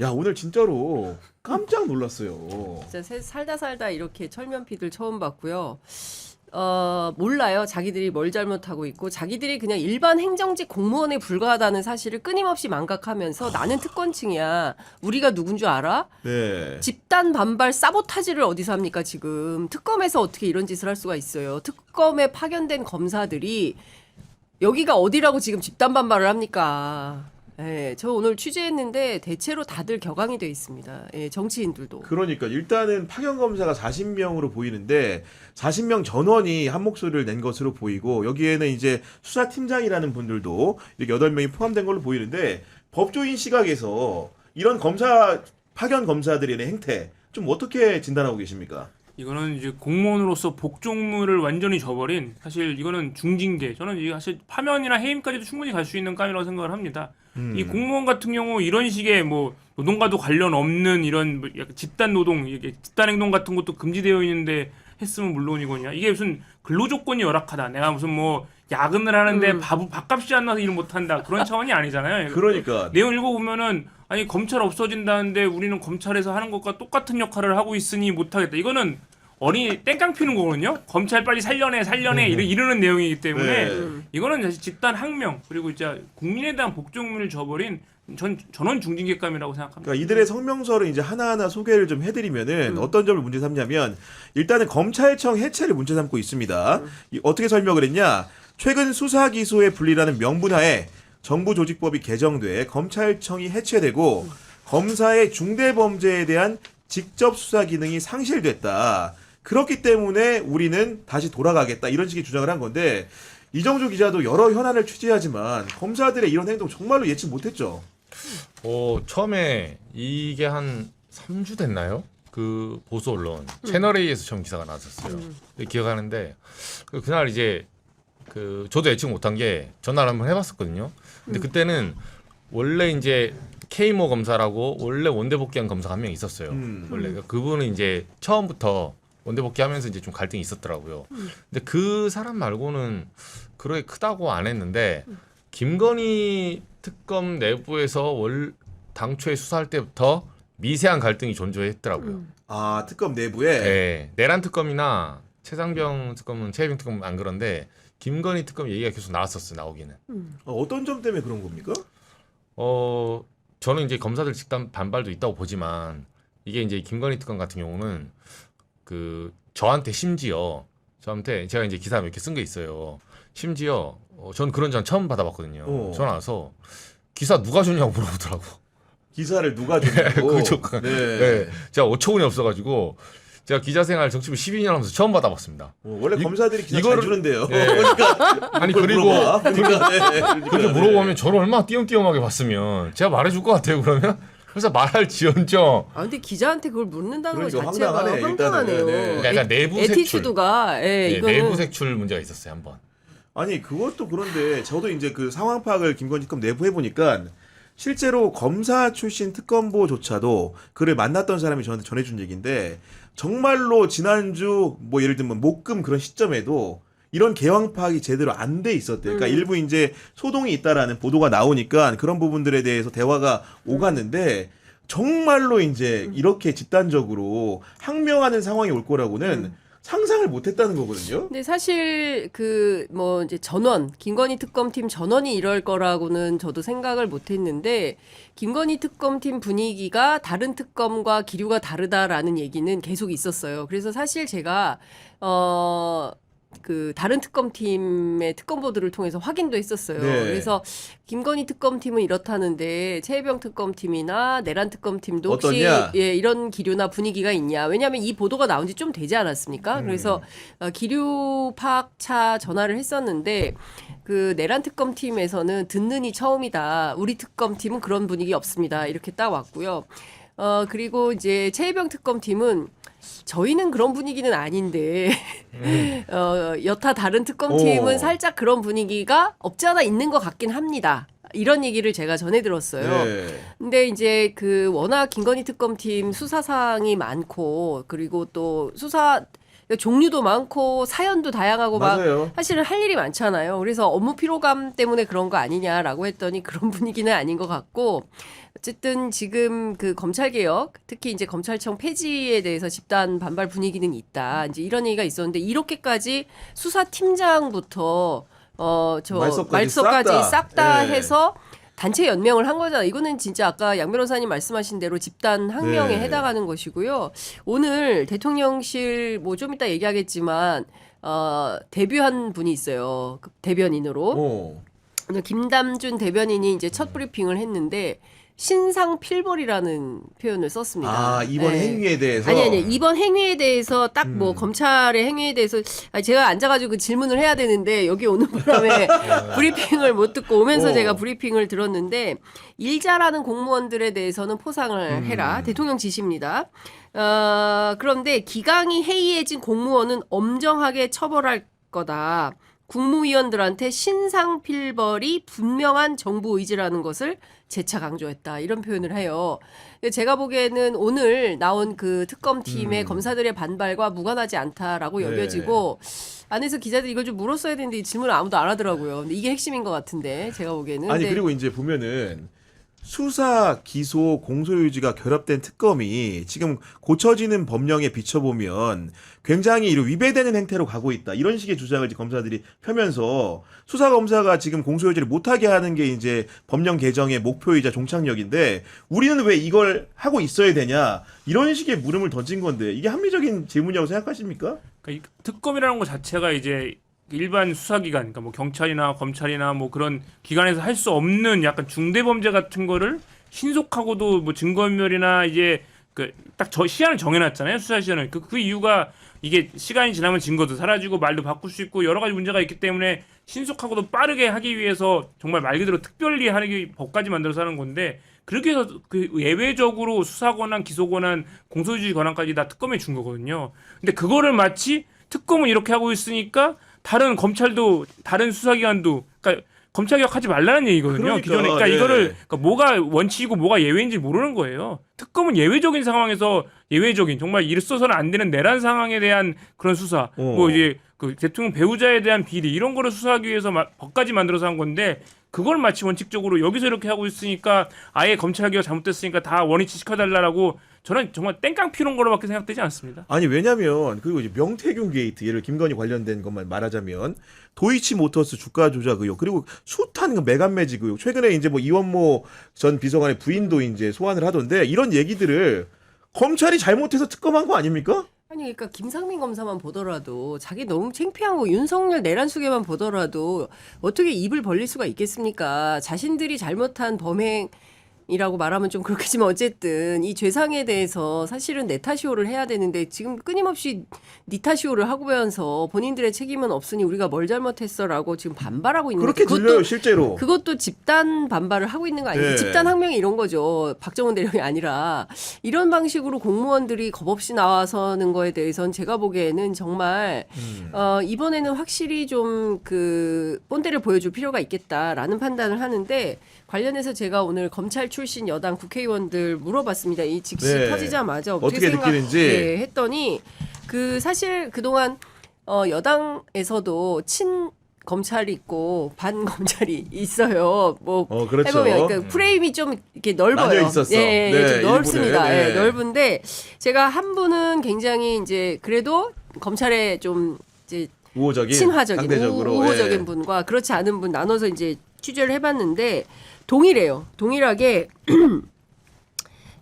야, 오늘 진짜로 깜짝 놀랐어요. 진짜 살다 이렇게 철면피들 처음 봤고요. 몰라요. 자기들이 뭘 잘못하고 있고 자기들이 그냥 일반 행정직 공무원에 불과하다는 사실을 끊임없이 망각하면서 나는 특권층이야. 우리가 누군 줄 알아? 네. 집단 반발 사보타지를 어디서 합니까 지금. 특검에서 어떻게 이런 짓을 할 수가 있어요. 특검에 파견된 검사들이 여기가 어디라고 지금 집단 반발을 합니까. 예, 저 오늘 취재했는데 대체로 다들 격앙이 돼 있습니다. 예, 정치인들도. 그러니까 일단은 파견 검사가 40명으로 보이는데 40명 전원이 한 목소리를 낸 것으로 보이고 여기에는 이제 수사팀장이라는 분들도 이렇게 8명이 포함된 걸로 보이는데 법조인 시각에서 이런 검사 파견 검사들의 행태 좀 어떻게 진단하고 계십니까? 이거는 이제 공무원으로서 복종물을 완전히 저버린 사실 이거는 중징계. 저는 이게 사실 파면이나 해임까지도 충분히 갈 수 있는 감이라고 생각을 합니다. 이 공무원 같은 경우 이런 식의 뭐 노동과도 관련 없는 이런 뭐 약간 집단 노동, 이게 집단 행동 같은 것도 금지되어 있는데 했으면 물론이거냐. 이게 무슨 근로 조건이 열악하다. 내가 무슨 뭐 야근을 하는데 밥값이 안 나서 일을 못 한다. 그런 차원이 아니잖아요. 그러니까 내용 읽어보면은 아니 검찰 없어진다는데 우리는 검찰에서 하는 것과 똑같은 역할을 하고 있으니 못하겠다. 이거는 어린이 땡깡 피는 거거든요. 검찰 빨리 살려내 이러는 내용이기 때문에 네. 이거는 사실 집단 항명 그리고 이제 국민에 대한 복종문을 저버린 전원 중징계감이라고 생각합니다. 그러니까 이들의 성명서를 이제 하나하나 소개를 좀 해드리면은 어떤 점을 문제 삼냐면 일단은 검찰청 해체를 문제 삼고 있습니다. 어떻게 설명을 했냐? 최근 수사 기소의 분리라는 명분하에 정부조직법이 개정돼 검찰청이 해체되고 검사의 중대범죄에 대한 직접 수사 기능이 상실됐다. 그렇기 때문에 우리는 다시 돌아가겠다. 이런 식의 주장을 한 건데 이정주 기자도 여러 현안을 취재하지만 검사들의 이런 행동 정말로 예측 못했죠. 처음에 이게 한 3주 됐나요? 그 보수 언론 채널A에서 처음 기사가 나왔었어요. 기억하는데 그날 이제 저도 예측 못한 게 전화를 한번 해봤었거든요. 근데 그때는 원래 이제 K모 검사라고 원래 원대 복귀한 검사가 한 명 있었어요. 원래 그분은 이제 처음부터 원대 복귀하면서 이제 좀 갈등이 있었더라고요. 근데 그 사람 말고는 그렇게 크다고 안 했는데 김건희 특검 내부에서 당초에 수사할 때부터 미세한 갈등이 존재했더라고요. 아, 특검 내부에? 네, 내란 특검이나 최상병 특검은 최혜병 특검은 안 그런데 김건희 특검 얘기가 계속 나오기는. 어떤 점 때문에 그런 겁니까? 저는 이제 검사들 집단 반발도 있다고 보지만 이게 이제 김건희 특검 같은 경우는 저한테 제가 이제 기사 몇 개 쓴 게 있어요. 심지어 전 그런 전화 처음 받아봤거든요. 전화 와서 기사 누가 줬냐고 물어보더라고. 기사를 누가 줬냐고? 그죠. 네. 네. 제가 어처구니 없어가지고 제가 기자 생활 정치부 12년 하면서 처음 받아봤습니다. 원래 검사들이 기사 이거를- 잘 주는데요. 네. 그러니까 아니 그걸 그리고 물어봐. 그러니까, 네. 그러니까, 그렇게 네. 물어보면 저를 얼마나 띄엄띄엄하게 봤으면 제가 말해줄 것 같아요. 그러면 그래서 말할 지언정 아 근데 기자한테 그걸 묻는다는 것 그러니까 자체가 황당하네, 황당하네요. 일단은. 그러니까 내부 색출. 에티튜드가 이거는 내부 색출 문제가 있었어요 한번. 아니 그것도 그런데 저도 이제 그 상황 파악을 김건희 특검 내부 해보니까 실제로 검사 출신 특검보조차도 그를 만났던 사람이 저한테 전해준 얘기인데 정말로 지난주 뭐 예를 들면 목금 그런 시점에도 이런 개황 파악이 제대로 안 돼 있었대요. 그러니까 일부 이제 소동이 있다라는 보도가 나오니까 그런 부분들에 대해서 대화가 오갔는데 정말로 이제 이렇게 집단적으로 항명하는 상황이 올 거라고는 상상을 못했다는 거거든요. 근데 사실 뭐 이제 김건희 특검팀 전원이 이럴 거라고는 저도 생각을 못했는데 김건희 특검팀 분위기가 다른 특검과 기류가 다르다라는 얘기는 계속 있었어요. 그래서 사실 제가 다른 특검팀의 특검보도를 통해서 확인도 했었어요. 네. 그래서 김건희 특검팀은 이렇다는데 최혜병 특검팀이나 내란 특검팀도 혹시 어떠냐? 이런 기류나 분위기가 있냐? 왜냐하면 이 보도가 나온 지 좀 되지 않았습니까? 그래서 기류 파악차 전화를 했었는데 내란 특검팀에서는 듣는이 처음이다. 우리 특검팀은 그런 분위기 없습니다. 이렇게 딱 왔고요. 그리고 이제 최혜병 특검팀은 저희는 그런 분위기는 아닌데 여타 다른 특검팀은 살짝 그런 분위기가 없지 않아 있는 것 같긴 합니다. 이런 얘기를 제가 전해 들었어요. 네. 근데 이제 워낙 김건희 특검팀 수사상이 많고 그리고 또 수사 종류도 많고 사연도 다양하고 맞아요. 막 사실은 할 일이 많잖아요. 그래서 업무 피로감 때문에 그런 거 아니냐라고 했더니 그런 분위기는 아닌 것 같고 어쨌든 지금 그 검찰 개혁, 특히 이제 검찰청 폐지에 대해서 집단 반발 분위기는 있다. 이제 이런 얘기가 있었는데 이렇게까지 수사팀장부터 저 말석까지 싹 다 예. 해서 단체 연명을 한 거잖아. 이거는 진짜 아까 양 변호사님 말씀하신 대로 집단 항명에 네. 해당하는 것이고요. 오늘 대통령실 뭐 좀 이따 얘기하겠지만 데뷔한 분이 있어요. 그 대변인으로. 어. 오늘 김담준 대변인이 이제 첫 브리핑을 했는데 신상 필벌이라는 표현을 썼습니다. 아, 이번 네. 행위에 대해서 아니 이번 행위에 대해서 딱 뭐 검찰의 행위에 대해서 제가 앉아가지고 그 질문을 해야 되는데 여기 오는 바람에 브리핑을 못 듣고 오면서 제가 브리핑을 들었는데 일자라는 공무원들에 대해서는 포상을 해라. 대통령 지시입니다. 그런데 기강이 해이해진 공무원은 엄정하게 처벌할 거다. 국무위원들한테 신상필벌이 분명한 정부 의지라는 것을 재차 강조했다. 이런 표현을 해요. 제가 보기에는 오늘 나온 그 특검팀의 검사들의 반발과 무관하지 않다라고 네. 여겨지고 안에서 기자들이 이걸 좀 물었어야 되는데 이 질문을 아무도 안 하더라고요. 근데 이게 핵심인 것 같은데 제가 보기에는. 아니 근데 그리고 이제 보면은 수사, 기소, 공소유지가 결합된 특검이 지금 고쳐지는 법령에 비춰보면 굉장히 위배되는 행태로 가고 있다. 이런 식의 주장을 이제 검사들이 펴면서 수사 검사가 지금 공소유지를 못하게 하는 게 이제 법령 개정의 목표이자 종착역인데 우리는 왜 이걸 하고 있어야 되냐. 이런 식의 물음을 던진 건데 이게 합리적인 질문이라고 생각하십니까? 그러니까 이 특검이라는 것 자체가 이제 일반 수사기관, 그러니까 뭐 경찰이나 검찰이나 뭐 그런 기관에서 할 수 없는 약간 중대범죄 같은 거를 신속하고도 뭐 증거인멸이나 이제 그 딱 저 시한을 정해놨잖아요. 수사 시한을. 그 이유가 이게 시간이 지나면 증거도 사라지고 말도 바꿀 수 있고 여러 가지 문제가 있기 때문에 신속하고도 빠르게 하기 위해서 정말 말 그대로 특별히 하는 법까지 만들어서 하는 건데 그렇게 해서 그 예외적으로 수사 권한, 기소 권한, 공소유지 권한까지 다 특검에 준 거거든요. 근데 그거를 마치 특검은 이렇게 하고 있으니까 다른 검찰도 다른 수사기관도 그러니까 검찰 개혁하지 말라는 얘기거든요. 그러니까, 기존에 그러니까 예. 이거를 그러니까 뭐가 원칙이고 뭐가 예외인지 모르는 거예요. 특검은 예외적인 상황에서 예외적인 정말 있어서는 안 되는 내란 상황에 대한 그런 수사, 뭐 이제 그 대통령 배우자에 대한 비리 이런 거를 수사하기 위해서 법까지 만들어서 한 건데 그걸 마치 원칙적으로 여기서 이렇게 하고 있으니까 아예 검찰 개혁 잘못됐으니까 다 원위치 시켜달라고 저는 정말 땡깡 피우는 거로밖에 생각되지 않습니다. 아니 왜냐면 그리고 이제 명태균 게이트 예를 김건희 관련된 것만 말하자면 도이치모터스 주가 조작 의혹 그리고 숱한 그 매간 매직 의혹 최근에 이제 뭐 이원모 전 비서관의 부인도 이제 소환을 하던데 이런 얘기들을 검찰이 잘못해서 특검한 거 아닙니까? 아니 그러니까 김상민 검사만 보더라도 자기 너무 창피한 거 윤석열 내란 수계만 보더라도 어떻게 입을 벌릴 수가 있겠습니까? 자신들이 잘못한 범행이라고 말하면 좀 그렇겠지만 어쨌든 이 죄상에 대해서 사실은 네타시오를 해야 되는데 지금 끊임없이 니타시오를 하고면서 본인들의 책임은 없으니 우리가 뭘 잘못했어라고 지금 반발하고 있는 그렇게 거죠. 들려요 실제로. 그것도 집단 반발을 하고 있는 거 아니에요? 네. 집단 항명이 이런 거죠. 박정훈 대령이 아니라 이런 방식으로 공무원들이 겁없이 나와서는 거에 대해서는 제가 보기에는 정말 이번에는 확실히 좀 그 본때를 보여줄 필요가 있겠다라는 판단을 하는데 관련해서 제가 오늘 검찰 출신 여당 국회의원들 물어봤습니다. 이 즉시 네. 터지자마자 어떻게 느끼는지. 했더니 그 사실 그동안 여당에서도 친 검찰이 있고 반 검찰이 있어요. 뭐 그렇죠. 해보면 그러니까 프레임이 좀 이렇게 넓어요. 나뉘어 있었어. 예, 네, 좀 넓습니다. 일부는. 네. 예, 넓은데 제가 한 분은 굉장히 이제 그래도 검찰에 좀 이제 우호적인 친화적인 상대적으로 우호적인 예. 분과 그렇지 않은 분 나눠서 이제 취재를 해봤는데 동일해요. 동일하게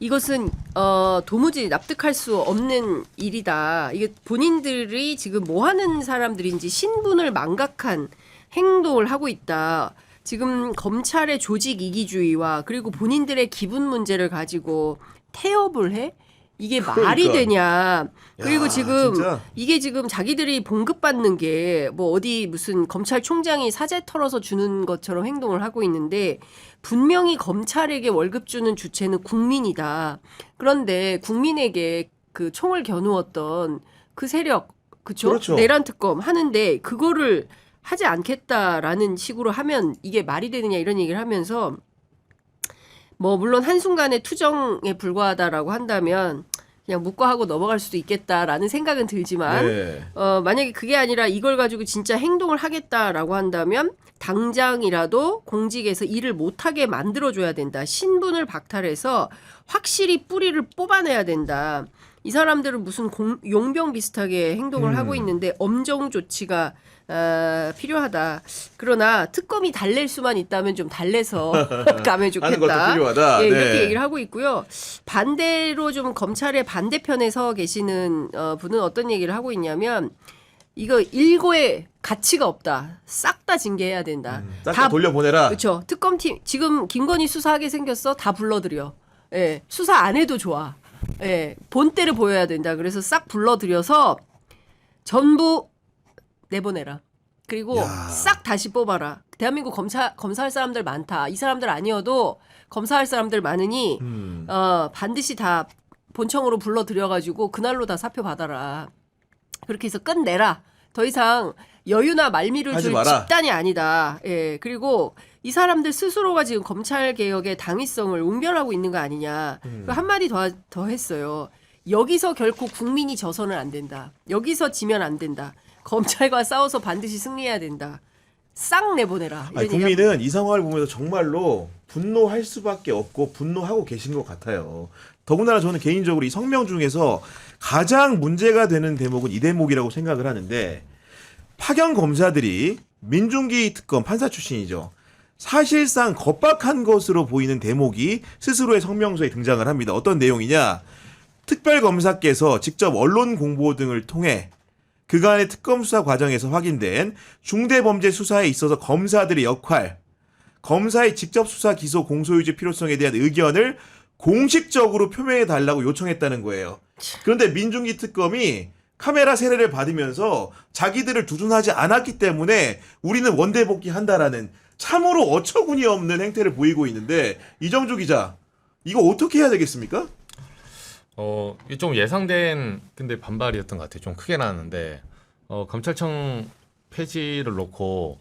이것은 도무지 납득할 수 없는 일이다. 이게 본인들이 지금 뭐 하는 사람들인지 신분을 망각한 행동을 하고 있다. 지금 검찰의 조직 이기주의와 그리고 본인들의 기분 문제를 가지고 태업을 해? 이게 말이 그러니까. 되냐. 그리고 야, 지금 진짜. 이게 지금 자기들이 봉급받는 게 뭐 어디 무슨 검찰총장이 사제 털어서 주는 것처럼 행동을 하고 있는데 분명히 검찰에게 월급 주는 주체는 국민이다. 그런데 국민에게 그 총을 겨누었던 그 세력, 그쵸? 그렇죠. 내란 특검 하는데 그거를 하지 않겠다라는 식으로 하면 이게 말이 되느냐 이런 얘기를 하면서 뭐 물론 한순간의 투정에 불과하다라고 한다면 그냥 묵과하고 넘어갈 수도 있겠다라는 생각은 들지만 네. 만약에 그게 아니라 이걸 가지고 진짜 행동을 하겠다라고 한다면 당장이라도 공직에서 일을 못하게 만들어줘야 된다. 신분을 박탈해서 확실히 뿌리를 뽑아내야 된다. 이 사람들은 무슨 용병 비슷하게 행동을 하고 있는데 엄정 조치가 필요하다. 그러나 특검이 달랠 수만 있다면 좀 달래서 가면 좋겠다. 하는 것도 필요하다. 예, 네. 이렇게 얘기를 하고 있고요. 반대로 좀 검찰의 반대편에 서 계시는 분은 어떤 얘기를 하고 있냐면 이거 일고의 가치가 없다. 싹 다 징계해야 된다. 싹 돌려보내라. 그렇죠. 특검팀 지금 김건희 수사하게 생겼어. 다 불러들여. 예, 수사 안 해도 좋아. 예, 본때를 보여야 된다. 그래서 싹 불러들여서 전부 내보내라. 그리고 야. 싹 다시 뽑아라. 대한민국 검사할 사람들 많다. 이 사람들 아니어도 검사할 사람들 많으니 반드시 다 본청으로 불러들여가지고 그날로 다 사표 받아라. 그렇게 해서 끝내라. 더 이상 여유나 말미를 하지 줄 마라. 집단이 아니다. 예, 그리고 이 사람들 스스로가 지금 검찰 개혁의 당위성을 웅변하고 있는 거 아니냐. 한마디 더 했어요. 여기서 결코 국민이 져서는 안 된다. 여기서 지면 안 된다. 검찰과 싸워서 반드시 승리해야 된다. 싹 내보내라. 아니, 이런 국민은 이 상황을 보면서 정말로 분노할 수밖에 없고 분노하고 계신 것 같아요. 더군다나 저는 개인적으로 이 성명 중에서 가장 문제가 되는 대목은 이 대목이라고 생각을 하는데 파견 검사들이 민중기 특검 판사 출신이죠. 사실상 겁박한 것으로 보이는 대목이 스스로의 성명서에 등장을 합니다. 어떤 내용이냐? 특별검사께서 직접 언론 공보 등을 통해 그간의 특검 수사 과정에서 확인된 중대범죄 수사에 있어서 검사들의 역할, 검사의 직접 수사 기소 공소유지 필요성에 대한 의견을 공식적으로 표명해 달라고 요청했다는 거예요. 그런데 민중기 특검이 카메라 세례를 받으면서 자기들을 두둔하지 않았기 때문에 우리는 원대복귀 한다라는 참으로 어처구니 없는 행태를 보이고 있는데 이정주 기자, 이거 어떻게 해야 되겠습니까? 이게 좀 예상된 근데 반발이었던 것 같아요. 좀 크게 나왔는데 검찰청 폐지를 놓고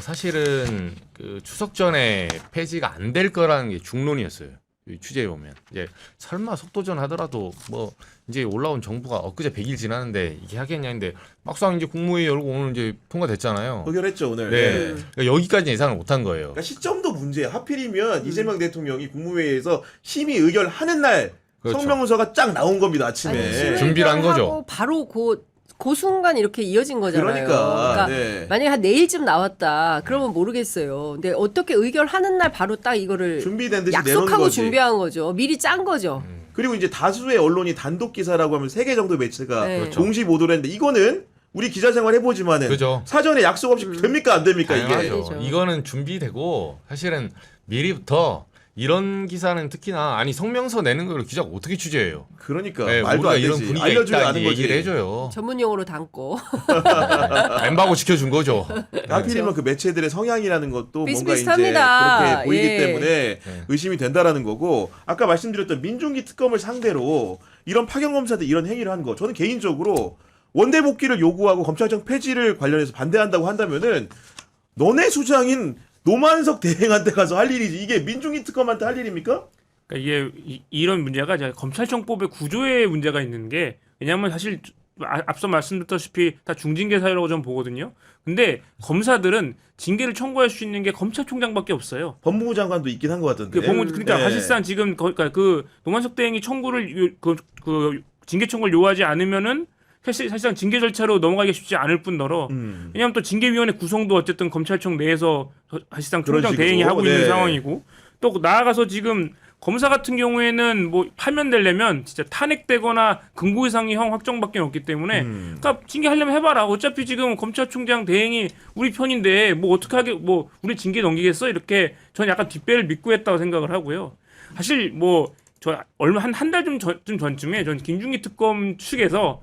사실은 그 추석 전에 폐지가 안 될 거라는 게 중론이었어요. 이 취재해 보면 이제 설마 속도전 하더라도 뭐 이제 올라온 정부가 엊그제 100일 지났는데 이게 하겠냐 했는데 막상 이제 국무회의 열고 오늘 이제 통과됐잖아요. 의결했죠 오늘. 네. 그러니까 여기까지 예상을 못한 거예요. 그러니까 시점도 문제야. 하필이면 이재명 대통령이 국무회의에서 심의 의결하는 날 그렇죠. 성명서가 쫙 나온 겁니다 아침에. 아니, 준비를 한 거죠. 하고 바로 그 순간 이렇게 이어진 거잖아요. 그러니까, 네. 만약에 한 내일쯤 나왔다. 그러면 모르겠어요. 근데 어떻게 의결하는 날 바로 딱 이거를 준비된 듯이 내놓은 약속하고 거지. 준비한 거죠. 미리 짠 거죠. 그리고 이제 다수의 언론이 단독 기사라고 하면 3개 정도 매체가 네. 그렇죠. 공시 보도를 했는데 이거는 우리 기자 생활 해보지만은 그죠. 사전에 약속 없이 됩니까 안 됩니까 이게? 당연하죠. 이게? 이거는 준비되고 사실은 미리부터 이런 기사는 특히나 아니 성명서 내는 걸 기자가 어떻게 취재해요? 그러니까 네, 말도 우리가 안 이런 되지. 분위기가 알려줘야 있다 아는 이제 거지. 얘기를 해줘요. 전문용어로 담고. 엠바고 지켜준 거죠. 하필이면 그 매체들의 성향이라는 것도 뭔가 이제 비슷비슷합니다. 그렇게 보이기 예. 때문에 의심이 된다라는 거고 아까 말씀드렸던 민중기 특검을 상대로 이런 파견 검사들 이런 행위를 한 거 저는 개인적으로 원대 복귀를 요구하고 검찰청 폐지를 관련해서 반대한다고 한다면은 너네 수장인 노만석 대행한테 가서 할 일이지 이게 민중기 특검한테 할 일입니까? 그러니까 이게 이런 문제가 이제 검찰청법의 구조에 문제가 있는 게 왜냐하면 사실 앞서 말씀드렸다시피 다 중징계 사유라고 저는 보거든요. 근데 검사들은 징계를 청구할 수 있는 게 검찰총장밖에 없어요. 법무부 장관도 있긴 한 것 같던데. 그러니까 네. 사실상 지금 그러니까 그 노만석 대행이 청구를 그 징계 청구를 요하지 않으면은 사실상 징계 절차로 넘어가기 쉽지 않을 뿐더러 왜냐하면 또 징계위원회 구성도 어쨌든 검찰청 내에서 사실상 그런 총장 식으로. 대행이 하고 있는 네. 상황이고 또 나아가서 지금 검사 같은 경우에는 뭐 파면되려면 진짜 탄핵되거나 근고 이상의 형 확정밖에 없기 때문에 그러니까 징계하려면 해봐라. 어차피 지금 검찰총장 대행이 우리 편인데 뭐 어떻게 하게 뭐 우리 징계 넘기겠어 이렇게 저는 약간 뒷배를 믿고 했다고 생각을 하고요. 사실 뭐 저 얼마 한 달 좀 전쯤에 전 김중기 특검 측에서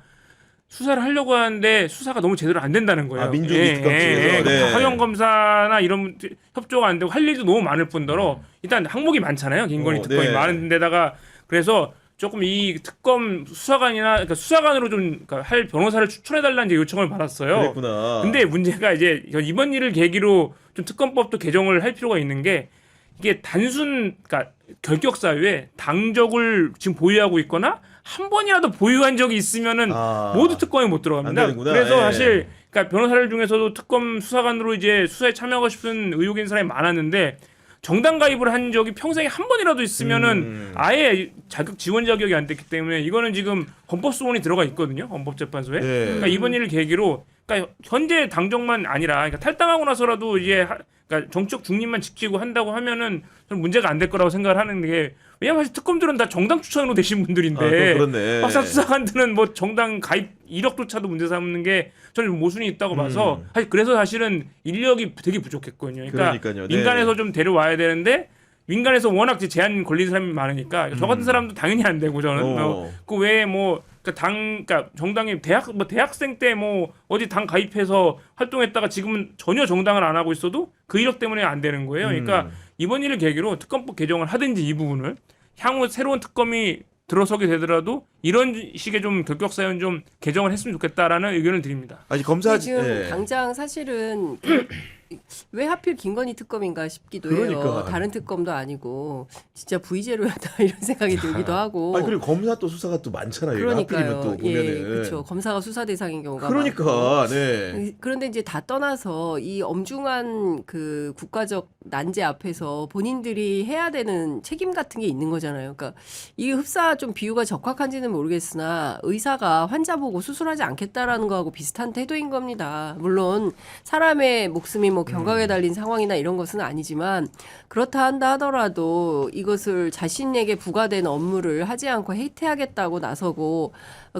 수사를 하려고 하는데 수사가 너무 제대로 안 된다는 거예요. 아, 민중기 특검 측에서? 네. 화형 검사나 이런 협조가 안 되고 할 일도 너무 많을 뿐더러 일단 항목이 많잖아요. 김건희 특검이 네. 많은 데다가 그래서 조금 이 특검 수사관이나 그러니까 수사관으로 좀 그러니까 할 변호사를 추천해달라는 요청을 받았어요. 그랬구나. 근데 문제가 이제 이번 일을 계기로 좀 특검법도 개정을 할 필요가 있는 게 이게 그러니까 결격 사유에 당적을 지금 보유하고 있거나 한 번이라도 보유한 적이 있으면은 모두 특검에 못 들어갑니다. 안 되는구나. 그래서 예. 사실 그러니까 변호사들 중에서도 특검 수사관으로 이제 수사에 참여하고 싶은 의혹인 사람이 많았는데 정당 가입을 한 적이 평생에 한 번이라도 있으면은 아예 자격 지원 자격이 안 됐기 때문에 이거는 지금 헌법 소원이 들어가 있거든요. 헌법재판소에. 예. 그러니까 이번 일을 계기로 그러니까 현재 당정만 아니라 그러니까 탈당하고 나서라도 이제 그러니까 정치적 중립만 지키고 한다고 하면은 저는 문제가 안 될 거라고 생각을 하는 게 왜냐면 사실 특검들은 다 정당 추천으로 되신 분들인데 그렇네. 막상 수사관들은 뭐 정당 가입 이력조차도 문제 삼는 게 저는 모순이 있다고 봐서 그래서 사실은 인력이 되게 부족했거든요. 그러니까 그러니까요. 네. 민간에서 좀 데려와야 되는데 민간에서 워낙 이제 제한 걸린 사람이 많으니까 저 같은 사람도 당연히 안 되고 저는 그 외에 뭐 그러니까 정당이 대학생 때 뭐 어디 당 가입해서 활동했다가 지금은 전혀 정당을 안 하고 있어도 그 이력 때문에 안 되는 거예요. 그러니까 이번 일을 계기로 특검법 개정을 하든지 이 부분을 향후 새로운 특검이 들어서게 되더라도 이런 식의 좀 결격 사연 좀 개정을 했으면 좋겠다라는 의견을 드립니다. 아니 검사 지금 예. 당장 사실은 왜 하필 김건희 특검인가 싶기도 해요. 그러니까. 다른 특검도 아니고 진짜 V제로였다 이런 생각이 들기도 하고. 아니 그리고 검사 또 수사가 또 많잖아요. 그러니까요. 또 보면은. 예, 그렇죠. 검사가 수사 대상인 경우가 많고. 그러니까 네. 그런데 이제 다 떠나서 이 엄중한 그 국가적 난제 앞에서 본인들이 해야 되는 책임 같은 게 있는 거잖아요. 그러니까 이 흡사 좀 비유가 적확한지는 모르겠으나 의사가 환자 보고 수술하지 않겠다라는 거하고 비슷한 태도인 겁니다. 물론 사람의 목숨이 뭐 경각에 달린 상황이나 이런 것은 아니지만 그렇다 한다 하더라도 이것을 자신에게 부과된 업무를 하지 않고 해태하겠다고 나서고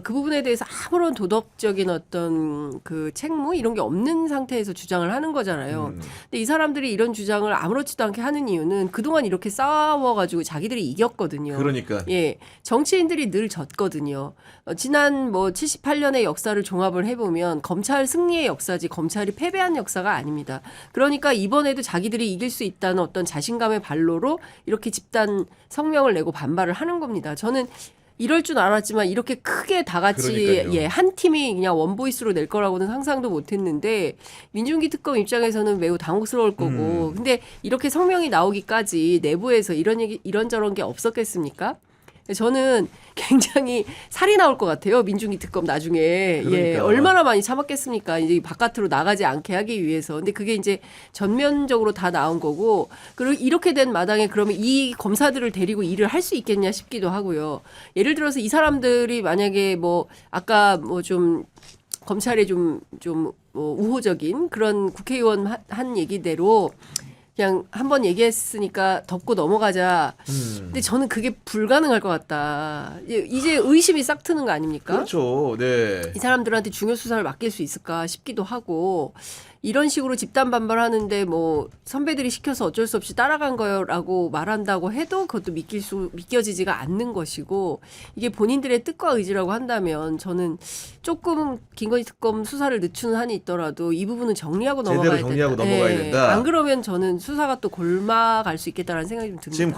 그 부분에 대해서 아무런 도덕적인 어떤 그 책무 이런 게 없는 상태에서 주장을 하는 거잖아요. 근데 이 사람들이 이런 주장을 아무렇지도 않게 하는 이유는 그동안 이렇게 싸워가지고 자기들이 이겼거든요. 그러니까. 예, 정치인들이 늘 졌거든요. 지난 뭐 78년의 역사를 종합을 해보면 검찰 승리의 역사지 검찰이 패배한 역사가 아닙니다. 그러니까 이번에도 자기들이 이길 수 있다는 어떤 자신감의 발로로 이렇게 집단 성명을 내고 반발을 하는 겁니다. 저는 이럴 줄 알았지만 이렇게 크게 다 같이 그러니까요. 예, 한 팀이 그냥 원보이스로 낼 거라고는 상상도 못 했는데 민중기 특검 입장에서는 매우 당혹스러울 거고 근데 이렇게 성명이 나오기까지 내부에서 이런 얘기 이런저런 게 없었겠습니까? 저는 굉장히 살이 나올 것 같아요. 민중기 특검 나중에. 예, 그러니까. 얼마나 많이 참았겠습니까? 이제 바깥으로 나가지 않게 하기 위해서. 근데 그게 이제 전면적으로 다 나온 거고. 그리고 이렇게 된 마당에 그러면 이 검사들을 데리고 일을 할 수 있겠냐 싶기도 하고요. 예를 들어서 이 사람들이 만약에 뭐 아까 뭐 좀 검찰의 좀 뭐 우호적인 그런 국회의원 한 얘기대로 그냥 한번 얘기했으니까 덮고 넘어가자. 근데 저는 그게 불가능할 것 같다. 이제 의심이 싹 트는 거 아닙니까? 그렇죠. 네. 이 사람들한테 중요 수사를 맡길 수 있을까 싶기도 하고 이런 식으로 집단 반발하는데 뭐 선배들이 시켜서 어쩔 수 없이 따라간 거요라고 말한다고 해도 그것도 믿겨지지가 않는 것이고 이게 본인들의 뜻과 의지라고 한다면 저는 조금 김건희 특검 수사를 늦추는 한이 있더라도 이 부분은 정리하고 제대로 넘어가야 정리하고 된다. 넘어가야 예. 된다. 안 그러면 저는 수사가 또 골마갈 수 있겠다라는 생각이 좀 듭니다. 지금